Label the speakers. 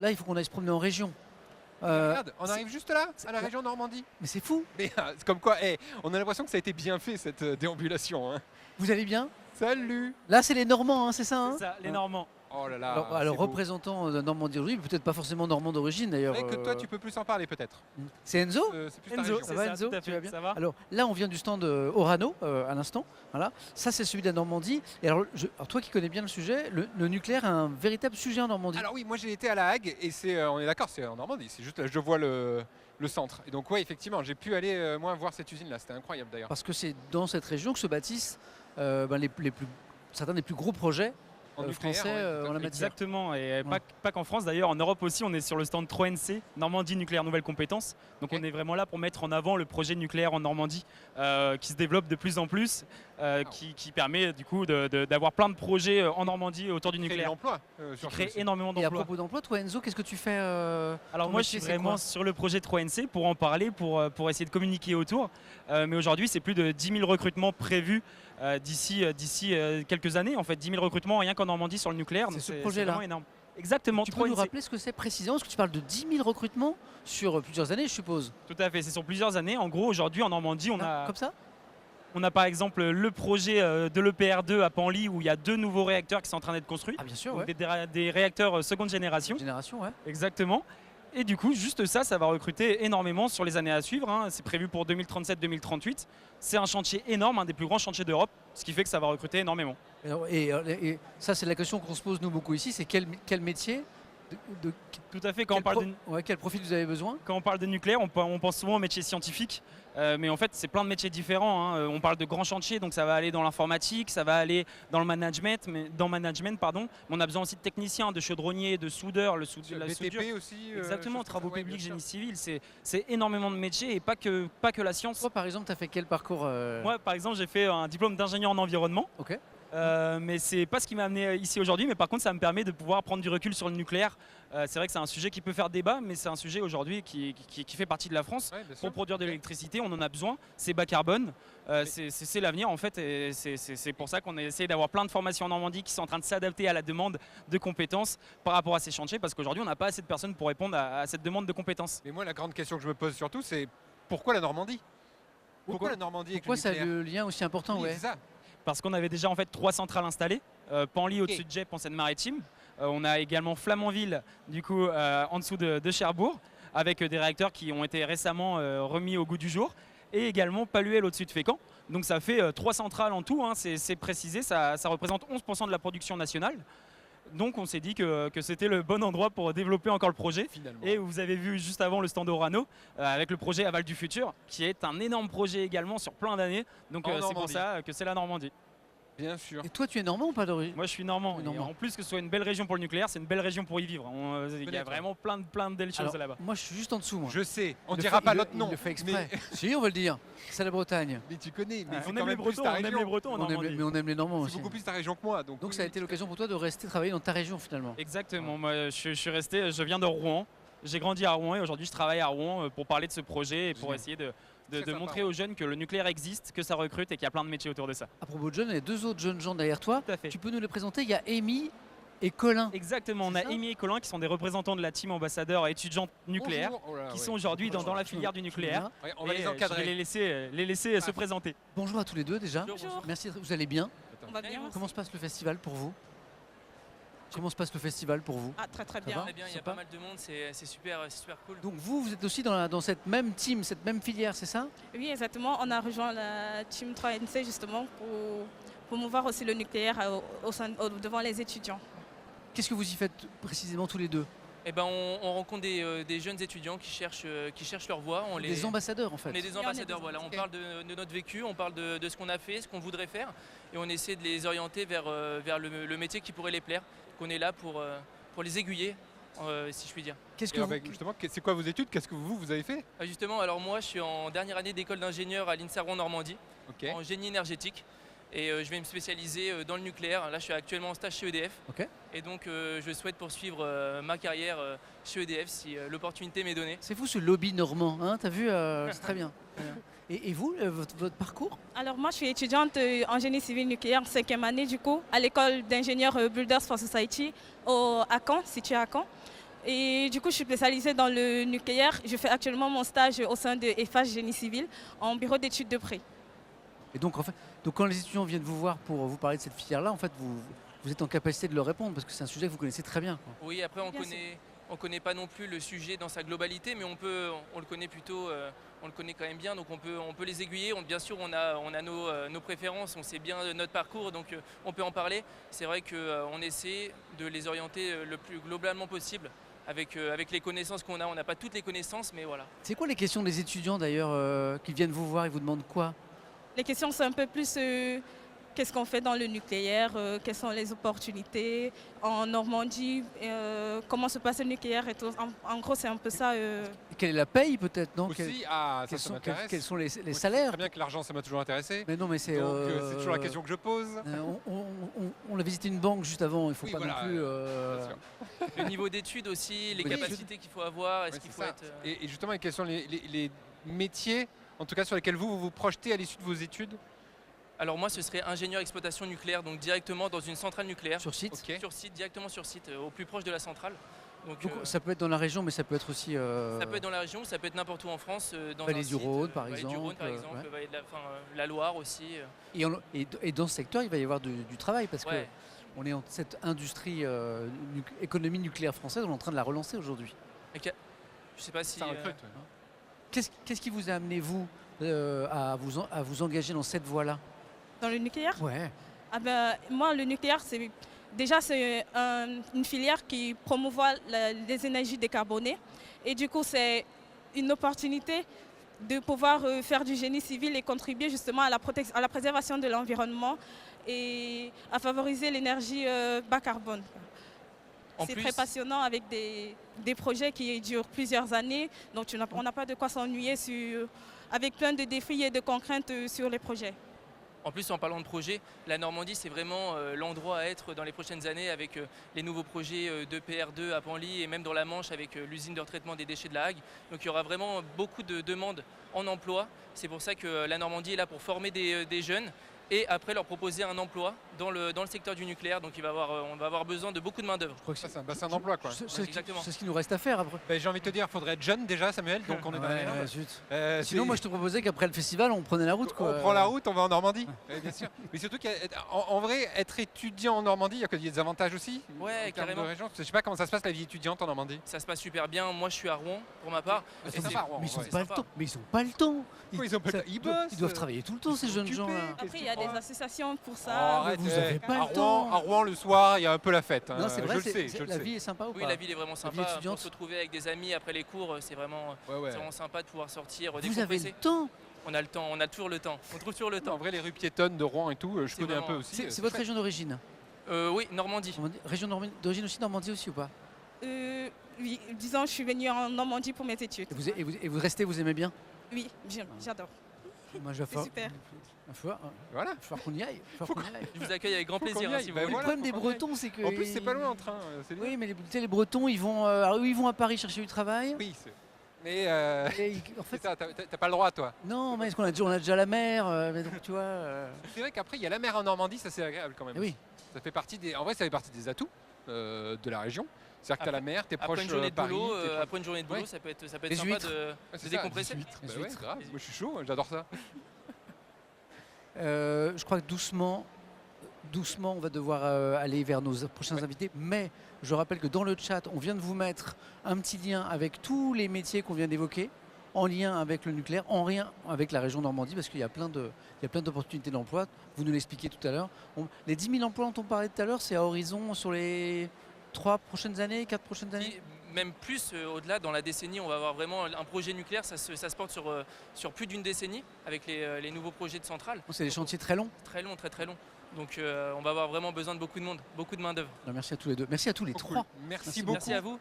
Speaker 1: Là, il faut qu'on aille se promener en région.
Speaker 2: Regarde, on arrive juste là, à la région Normandie.
Speaker 1: Mais c'est fou.
Speaker 2: Mais c'est comme quoi, on a l'impression que ça a été bien fait cette déambulation. Hein.
Speaker 1: Vous allez bien?
Speaker 2: Salut.
Speaker 1: Là, c'est les Normands, hein, c'est ça, hein?
Speaker 3: C'est ça, les Normands.
Speaker 2: Oh là là.
Speaker 1: Alors
Speaker 2: c'est beau.
Speaker 1: représentant de Normandie aujourd'hui, peut-être pas forcément normand d'origine d'ailleurs.
Speaker 2: C'est vrai que toi, tu peux plus en parler peut-être.
Speaker 1: C'est Enzo?
Speaker 2: C'est plus ta
Speaker 3: Enzo,
Speaker 2: région.
Speaker 1: Ça va,
Speaker 3: c'est
Speaker 1: Enzo,
Speaker 3: tout à
Speaker 1: tu vas
Speaker 3: fait,
Speaker 1: bien?
Speaker 3: ça va.
Speaker 1: Alors là, on vient du stand Orano à l'instant. Voilà. Ça, c'est celui de la Normandie. Et alors, toi qui connais bien le sujet, le nucléaire est un véritable sujet en Normandie.
Speaker 2: Alors oui, moi j'ai été à La Hague et on est d'accord, c'est en Normandie. C'est juste là, je vois le centre. Et donc ouais, effectivement, j'ai pu aller moi voir cette usine-là. C'était incroyable d'ailleurs.
Speaker 1: Parce que c'est dans cette région que se bâtissent certains des plus gros projets
Speaker 2: En nucléaire,
Speaker 1: français
Speaker 2: ouais, tout à
Speaker 1: en la
Speaker 2: fait.
Speaker 1: matière.
Speaker 3: Exactement, et
Speaker 1: Ouais.
Speaker 3: pas qu'en France d'ailleurs, en Europe aussi, on est sur le stand 3NC, Normandie Nucléaire Nouvelles Compétences. Donc
Speaker 2: Ok.
Speaker 3: on est vraiment là pour mettre en avant le projet nucléaire en Normandie qui se développe de plus en plus, qui permet du coup d'avoir plein de projets en Normandie autour du
Speaker 2: Créer de
Speaker 3: nucléaire.
Speaker 2: l'emploi.
Speaker 3: Qui
Speaker 2: surtout
Speaker 3: crée
Speaker 2: aussi.
Speaker 3: énormément
Speaker 1: Et à
Speaker 3: d'emplois.
Speaker 1: propos d'emploi, toi Enzo, qu'est-ce que tu fais
Speaker 3: Alors
Speaker 1: ton
Speaker 3: moi je
Speaker 1: métier,
Speaker 3: suis
Speaker 1: c'est
Speaker 3: vraiment
Speaker 1: quoi
Speaker 3: sur le projet 3NC pour en parler, pour essayer de communiquer autour. Mais aujourd'hui c'est plus de 10 000 recrutements prévus d'ici quelques années. En fait 10 000 recrutements rien qu'en Normandie sur le nucléaire.
Speaker 1: C'est
Speaker 3: Donc
Speaker 1: ce projet-là.
Speaker 3: vraiment énorme. Exactement,
Speaker 1: Tu peux nous
Speaker 3: 3NC.
Speaker 1: rappeler ce que c'est précisément? Parce que tu parles de 10 000 recrutements sur plusieurs années, je suppose.
Speaker 3: Tout à fait, c'est sur plusieurs années. En gros aujourd'hui en Normandie
Speaker 1: Là, comme ça?
Speaker 3: on a par exemple le projet de l'EPR2 à Panly où il y a 2 nouveaux réacteurs qui sont en train d'être construits.
Speaker 1: Ah bien sûr,
Speaker 3: Donc
Speaker 1: ouais.
Speaker 3: des réacteurs seconde génération.
Speaker 1: Génération, ouais.
Speaker 3: Exactement. Et du coup, juste ça, ça va recruter énormément sur les années à suivre. Hein. C'est prévu pour 2037-2038. C'est un chantier énorme, un des plus grands chantiers d'Europe, ce qui fait que ça va recruter énormément.
Speaker 1: Et ça, c'est la question qu'on se pose nous beaucoup ici, c'est quel métier, de
Speaker 3: Tout à fait, quand
Speaker 1: quel profil vous avez besoin?
Speaker 3: quand on parle de nucléaire, on pense souvent aux métiers scientifiques, mais en fait, c'est plein de métiers différents. Hein. On parle de grands chantiers, donc ça va aller dans l'informatique, ça va aller dans le management, mais on a besoin aussi de techniciens, de chaudronniers, de soudeurs, la soudure.
Speaker 2: BTP aussi.
Speaker 3: Exactement,
Speaker 2: choses
Speaker 3: travaux
Speaker 2: comme ça. Ouais,
Speaker 3: publics,
Speaker 2: bien
Speaker 3: génie
Speaker 2: sûr.
Speaker 3: civil, c'est énormément de métiers et pas que la science.
Speaker 1: Toi, par exemple, tu as fait quel parcours
Speaker 3: Moi, par exemple, j'ai fait un diplôme d'ingénieur en environnement.
Speaker 1: Ok.
Speaker 3: Mais c'est pas ce qui m'a amené ici aujourd'hui, mais par contre ça me permet de pouvoir prendre du recul sur le nucléaire. C'est vrai que c'est un sujet qui peut faire débat, mais c'est un sujet aujourd'hui qui fait partie de la France.
Speaker 2: Ouais, bien sûr.
Speaker 3: Pour produire de
Speaker 2: Ok.
Speaker 3: l'électricité, on en a besoin, c'est bas carbone, c'est l'avenir en fait, et c'est pour ça qu'on a essayé d'avoir plein de formations en Normandie qui sont en train de s'adapter à la demande de compétences par rapport à ces chantiers, parce qu'aujourd'hui on n'a pas assez de personnes pour répondre à cette demande de compétences.
Speaker 2: Mais moi, la grande question que je me pose surtout, c'est pourquoi la Normandie? Pourquoi la Normandie avec
Speaker 1: Pourquoi
Speaker 2: le
Speaker 1: ça a
Speaker 2: nucléaire?
Speaker 1: le lien aussi important?
Speaker 2: Oui,
Speaker 1: Ouais.
Speaker 2: c'est ça.
Speaker 3: Parce qu'on avait déjà en fait 3 centrales installées, Panly au-dessus de Gep en Seine-Maritime. On a également Flamanville du coup en dessous de Cherbourg, avec des réacteurs qui ont été récemment remis au goût du jour, et également Paluel au-dessus de Fécamp. Donc ça fait 3 centrales en tout, hein, c'est précisé, ça représente 11% de la production nationale. Donc on s'est dit que c'était le bon endroit pour développer encore le projet.
Speaker 2: Finalement.
Speaker 3: Et vous avez vu juste avant le stand Orano avec le projet Aval du futur, qui est un énorme projet également sur plein d'années. Donc
Speaker 2: En
Speaker 3: c'est pour
Speaker 2: Normandie.
Speaker 3: ça que c'est la Normandie.
Speaker 2: Bien sûr.
Speaker 1: Et toi, tu es normand ou pas d'origine?
Speaker 3: Moi je suis normand.
Speaker 1: Oui,
Speaker 3: Et
Speaker 1: normand.
Speaker 3: en plus que ce soit une belle région pour le nucléaire, c'est une belle région pour y vivre. Il y a
Speaker 2: Peut-être,
Speaker 3: vraiment plein de belles choses
Speaker 1: Alors,
Speaker 3: là-bas.
Speaker 1: moi, je suis juste en dessous, moi.
Speaker 2: Je sais, on
Speaker 1: Il le
Speaker 2: dira
Speaker 1: fait-
Speaker 2: pas
Speaker 1: il le-
Speaker 2: l'autre nom.
Speaker 1: Il le fait exprès.
Speaker 2: Mais,
Speaker 1: Si, on va le dire. C'est la Bretagne.
Speaker 2: mais tu connais, mais c'est
Speaker 3: On
Speaker 2: quand
Speaker 3: aime les
Speaker 2: même plus
Speaker 3: Bretons,
Speaker 2: ta
Speaker 3: on aime les
Speaker 2: région.
Speaker 3: Bretons en Normandie.
Speaker 1: Mais on aime les Normands
Speaker 2: C'est
Speaker 1: aussi.
Speaker 2: beaucoup plus ta région que moi. Donc
Speaker 1: Donc
Speaker 2: oui,
Speaker 1: ça a
Speaker 2: oui,
Speaker 1: été
Speaker 2: tout à
Speaker 1: l'occasion pour toi de rester travailler dans ta région finalement.
Speaker 3: Exactement, moi je suis resté, je viens de Rouen. J'ai grandi à Rouen et aujourd'hui je travaille à Rouen pour parler de ce projet et pour
Speaker 2: Génial.
Speaker 3: essayer de
Speaker 2: Très sympa,
Speaker 3: montrer
Speaker 2: Rouen.
Speaker 3: aux jeunes que le nucléaire existe, que ça recrute et qu'il y a plein de métiers autour de ça.
Speaker 1: À propos de jeunes, il y a 2 autres jeunes gens derrière toi.
Speaker 3: Tout à fait.
Speaker 1: Tu peux nous les présenter? Il y a Amy et Colin.
Speaker 3: Exactement, on
Speaker 1: C'est
Speaker 3: a
Speaker 1: ça
Speaker 3: Amy et Colin qui sont des représentants de la team ambassadeur étudiante nucléaire,
Speaker 2: Bonjour. Oh là là,
Speaker 3: qui
Speaker 2: ouais.
Speaker 3: sont aujourd'hui dans la filière du
Speaker 1: Tu
Speaker 3: nucléaire.
Speaker 1: viens.
Speaker 2: Ouais, on va
Speaker 3: Et,
Speaker 2: les
Speaker 3: je vais
Speaker 2: encadrer.
Speaker 3: les laisser se
Speaker 2: Ah.
Speaker 3: présenter.
Speaker 1: Bonjour à tous les deux déjà.
Speaker 4: Bonjour.
Speaker 1: Merci, vous allez bien?
Speaker 4: On va bien.
Speaker 1: Comment se passe le festival pour vous? Comment se passe le festival pour vous?
Speaker 4: Ah, très très
Speaker 1: Ça
Speaker 4: bien.
Speaker 1: va
Speaker 5: Très bien, il y a
Speaker 1: Sympa.
Speaker 5: pas mal de monde, c'est super cool.
Speaker 1: Donc vous êtes aussi dans cette même team, cette même filière, c'est ça?
Speaker 4: Oui, exactement. On a rejoint la Team 3NC justement pour promouvoir aussi le nucléaire devant les étudiants.
Speaker 1: Qu'est-ce que vous y faites précisément tous les deux?
Speaker 5: Et ben on rencontre des jeunes étudiants qui cherchent leur voie.
Speaker 1: Des ambassadeurs en fait.
Speaker 5: On est des
Speaker 4: Oui, on est
Speaker 5: ambassadeurs,
Speaker 4: des
Speaker 5: voilà. On
Speaker 4: ambassadeurs.
Speaker 5: parle de notre vécu, on parle de ce qu'on a fait, ce qu'on voudrait faire, et on essaie de les orienter vers le métier qui pourrait les plaire. Qu'on est là pour les aiguiller, si je puis dire.
Speaker 1: Qu'est-ce
Speaker 2: Et
Speaker 1: que
Speaker 2: alors,
Speaker 1: vous...
Speaker 2: bah, justement, c'est quoi vos études? Qu'est-ce que vous avez fait?
Speaker 5: Justement, alors moi je suis en dernière année d'école d'ingénieur à l'INSA Rouen Normandie,
Speaker 2: Ok.
Speaker 5: en génie énergétique. Et je vais me spécialiser dans le nucléaire. Là, je suis actuellement en stage chez EDF.
Speaker 1: Ok.
Speaker 5: Et donc, je souhaite poursuivre ma carrière chez EDF si l'opportunité m'est donnée.
Speaker 1: C'est fou ce lobby normand, hein? T'as vu? C'est très bien. Très bien. Et vous, votre parcours?
Speaker 4: Alors moi, je suis étudiante en génie civil nucléaire, 5e année du coup, à l'école d'ingénieurs Builders for Society à Caen, située à Caen. Et du coup, je suis spécialisée dans le nucléaire. Je fais actuellement mon stage au sein de EFH Génie Civil en bureau d'études de prêt.
Speaker 1: Et donc, en fait, donc quand les étudiants viennent vous voir pour vous parler de cette filière-là, en fait, vous êtes en capacité de leur répondre parce que c'est un sujet que vous connaissez très bien, quoi.
Speaker 5: Oui, après
Speaker 4: Bien sûr.
Speaker 5: on connaît pas non plus le sujet dans sa globalité, mais on le connaît plutôt, on le connaît quand même bien, donc on peut les aiguiller. Bien sûr, on a nos préférences, on sait bien notre parcours, donc on peut en parler. C'est vrai qu'on essaie de les orienter le plus globalement possible avec les connaissances qu'on a. On n'a pas toutes les connaissances, mais voilà.
Speaker 1: C'est quoi les questions des étudiants d'ailleurs qui viennent vous voir et vous demandent quoi?
Speaker 4: Les questions sont un peu plus qu'est-ce qu'on fait dans le nucléaire, quelles sont les opportunités en Normandie, comment se passe le nucléaire et tout. En gros, c'est un peu ça.
Speaker 1: Quelle est la paye peut-être, non?
Speaker 2: Aussi, ça m'intéresse.
Speaker 1: Quels sont les
Speaker 2: Moi,
Speaker 1: salaires?
Speaker 2: Très bien que l'argent, ça m'a toujours intéressé.
Speaker 1: Mais non, mais c'est
Speaker 2: Donc c'est toujours la question que je pose.
Speaker 1: on a visité une banque juste avant, il faut
Speaker 2: Oui,
Speaker 1: pas
Speaker 2: voilà,
Speaker 1: non plus.
Speaker 2: bien sûr.
Speaker 5: Le niveau d'études aussi, les
Speaker 1: Oui,
Speaker 5: capacités qu'il faut avoir, est-ce
Speaker 2: Ouais,
Speaker 5: qu'il
Speaker 2: c'est
Speaker 5: faut
Speaker 2: ça.
Speaker 5: être...
Speaker 2: Et justement, quels sont les métiers, en tout cas sur lesquels vous vous projetez à l'issue de vos études?
Speaker 5: Alors moi, ce serait ingénieur exploitation nucléaire, donc directement dans une centrale nucléaire.
Speaker 1: Sur site.
Speaker 2: Ok.
Speaker 5: Sur site, directement sur site, au plus proche de la centrale. Donc,
Speaker 1: Donc, ça peut être dans la région, mais ça peut être aussi.
Speaker 5: ça peut être dans la région, ça peut être n'importe où en France. Dans
Speaker 1: Vallée
Speaker 5: un
Speaker 1: du
Speaker 5: site,
Speaker 1: Rhône, par
Speaker 5: Vallée du Rhône, par
Speaker 1: exemple,
Speaker 5: exemple,
Speaker 1: ouais.
Speaker 5: Vallée de la Loire aussi.
Speaker 1: Et dans ce secteur, il va y avoir du travail parce
Speaker 5: Ouais.
Speaker 1: qu'on est en cette industrie, économie nucléaire française, on est en train de la relancer aujourd'hui.
Speaker 5: Je sais pas si...
Speaker 2: Ça recrute, ouais.
Speaker 1: Qu'est-ce qui vous a amené, vous, à vous engager dans cette voie-là?
Speaker 4: Dans le nucléaire,
Speaker 1: Ouais.
Speaker 4: ah ben, moi, le nucléaire, c'est une filière qui promouvoit les énergies décarbonées. Et du coup, c'est une opportunité de pouvoir faire du génie civil et contribuer justement à la préservation de l'environnement et à favoriser l'énergie bas carbone.
Speaker 5: En
Speaker 4: C'est
Speaker 5: plus-
Speaker 4: très passionnant avec des projets qui durent plusieurs années. Donc on n'a pas de quoi s'ennuyer avec plein de défis et de contraintes sur les projets.
Speaker 5: En plus, en parlant de projet, la Normandie, c'est vraiment l'endroit à être dans les prochaines années avec les nouveaux projets de PR2 à Penly et même dans la Manche avec l'usine de retraitement des déchets de la Hague. Donc il y aura vraiment beaucoup de demandes en emploi. C'est pour ça que la Normandie est là pour former des jeunes et après leur proposer un emploi dans le secteur du nucléaire. Donc on va avoir besoin de beaucoup de main-d'œuvre.
Speaker 1: Je crois que
Speaker 2: Ça, c'est un bassin d'emploi, quoi.
Speaker 5: exactement.
Speaker 1: C'est ce qu'il nous reste à faire après.
Speaker 2: Ben, j'ai envie de te dire, il faudrait être jeune déjà, Samuel, donc on est dans les
Speaker 1: Ouais,
Speaker 2: jambes.
Speaker 1: zut.
Speaker 2: C'est-
Speaker 1: Sinon, moi, je te proposais qu'après le festival, on prenait la route, quoi.
Speaker 2: On prend la route, on va en Normandie. Ouais, bien sûr. Mais surtout qu'en vrai, être étudiant en Normandie, il y a des avantages aussi.
Speaker 5: Ouais,
Speaker 2: en termes
Speaker 5: carrément.
Speaker 2: de région. Je sais pas comment ça se passe la vie étudiante en Normandie.
Speaker 5: Ça se passe super bien. Moi, je suis à Rouen pour ma part.
Speaker 2: C'est
Speaker 5: Et
Speaker 2: sympa, Rouen,
Speaker 1: Mais ils n'ont
Speaker 2: ouais.
Speaker 1: pas le
Speaker 5: sympa.
Speaker 1: temps. Mais ils ont pas le temps.
Speaker 2: Pourquoi ils ont pas le temps? Ils bossent.
Speaker 1: Ils doivent travailler tout le temps,
Speaker 2: Ils
Speaker 1: ces
Speaker 2: sont
Speaker 1: jeunes
Speaker 2: occupés.
Speaker 1: gens-là.
Speaker 2: Qu'est-ce
Speaker 4: Après,
Speaker 2: que
Speaker 4: il
Speaker 2: tu
Speaker 4: y a des
Speaker 2: crois?
Speaker 4: associations pour
Speaker 2: Oh,
Speaker 4: ça.
Speaker 2: arrête,
Speaker 1: vous avez pas
Speaker 2: à
Speaker 1: le temps.
Speaker 2: À Rouen, le soir, il y a un peu la fête.
Speaker 1: Non, c'est vrai,
Speaker 2: je le sais, je le
Speaker 1: la
Speaker 2: sais.
Speaker 1: vie est sympa ou
Speaker 5: Oui,
Speaker 1: pas?
Speaker 5: la ville est vraiment
Speaker 1: vie
Speaker 5: sympa.
Speaker 1: étudiante.
Speaker 5: Pour se retrouver avec des amis après les cours, c'est vraiment sympa de pouvoir sortir,
Speaker 1: Vous avez le
Speaker 5: décompresser.
Speaker 1: temps.
Speaker 5: On a le temps, on a toujours le temps. On trouve toujours le
Speaker 2: En
Speaker 5: temps.
Speaker 2: vrai, les rues piétonnes de Rouen et tout, je
Speaker 5: C'est
Speaker 2: connais un peu
Speaker 5: vraiment-
Speaker 2: aussi.
Speaker 1: C'est votre région d'origine.
Speaker 5: Oui, Normandie.
Speaker 1: Région d'origine aussi, Normandie aussi ou pas?
Speaker 4: Oui, disons, je suis venue en Normandie pour mes études.
Speaker 1: Et vous restez, vous aimez bien?
Speaker 4: Oui, j'adore.
Speaker 1: Moi, je vais
Speaker 4: C'est super.
Speaker 1: Il va
Speaker 2: Voilà.
Speaker 1: falloir qu'on y aille. Il va falloir qu'on y aille.
Speaker 5: Je vous accueille avec grand
Speaker 2: Faut qu'on
Speaker 5: plaisir
Speaker 2: y
Speaker 5: hein,
Speaker 2: aille.
Speaker 5: si vous
Speaker 2: Bah
Speaker 5: voulez.
Speaker 1: Le
Speaker 2: voilà,
Speaker 1: problème des
Speaker 2: faut qu'on y aille.
Speaker 1: Bretons, c'est que.
Speaker 2: En plus, c'est pas loin en train. C'est bien.
Speaker 1: Oui, mais tu sais, les Bretons, ils vont à Paris chercher du travail.
Speaker 2: Oui, mais
Speaker 1: Et en
Speaker 2: c'est
Speaker 1: fait,
Speaker 2: ça, t'as pas le droit, toi.
Speaker 1: non, mais est-ce qu'on on a déjà la mer, mais donc, tu vois.
Speaker 2: C'est vrai qu'après, il y a la mer en Normandie, ça c'est agréable quand même.
Speaker 1: Eh oui.
Speaker 2: Ça fait partie en vrai, ça fait partie des atouts de la région. C'est-à-dire que t'as la mer, t'es proche
Speaker 5: Après une journée de
Speaker 2: Paris.
Speaker 5: boulot,
Speaker 2: t'es proche-
Speaker 5: après une journée de boulot,
Speaker 2: Ouais.
Speaker 5: ça peut être
Speaker 1: Les
Speaker 5: sympa
Speaker 1: huîtres.
Speaker 5: de
Speaker 2: Ouais, c'est
Speaker 5: de
Speaker 2: ça,
Speaker 5: décompresser.
Speaker 1: les huîtres.
Speaker 2: Bah
Speaker 1: Les
Speaker 2: ouais,
Speaker 1: huîtres.
Speaker 2: grave. Moi, je suis chaud, j'adore ça.
Speaker 1: Je crois que doucement, on va devoir aller vers nos prochains
Speaker 2: Ouais.
Speaker 1: invités. Mais je rappelle que dans le chat, on vient de vous mettre un petit lien avec tous les métiers qu'on vient d'évoquer, en lien avec le nucléaire, en lien avec la région Normandie, parce qu'il y a plein d'opportunités d'emploi. Vous nous l'expliquiez tout à l'heure. Les 10 000 emplois dont on parlait tout à l'heure, c'est à horizon sur les 3 prochaines années, 4 prochaines années.
Speaker 5: Et même plus au-delà, dans la décennie, on va avoir vraiment un projet nucléaire, ça se porte sur plus d'une décennie avec les nouveaux projets de centrales.
Speaker 1: C'est des chantiers très longs.
Speaker 5: Très long, très très long. Donc on va avoir vraiment besoin de beaucoup de monde, beaucoup de main d'œuvre.
Speaker 1: Alors, merci à tous les deux. Merci à tous les
Speaker 2: Trop
Speaker 1: trois.
Speaker 2: cool. Merci
Speaker 1: Merci.
Speaker 2: beaucoup.
Speaker 5: Merci à vous.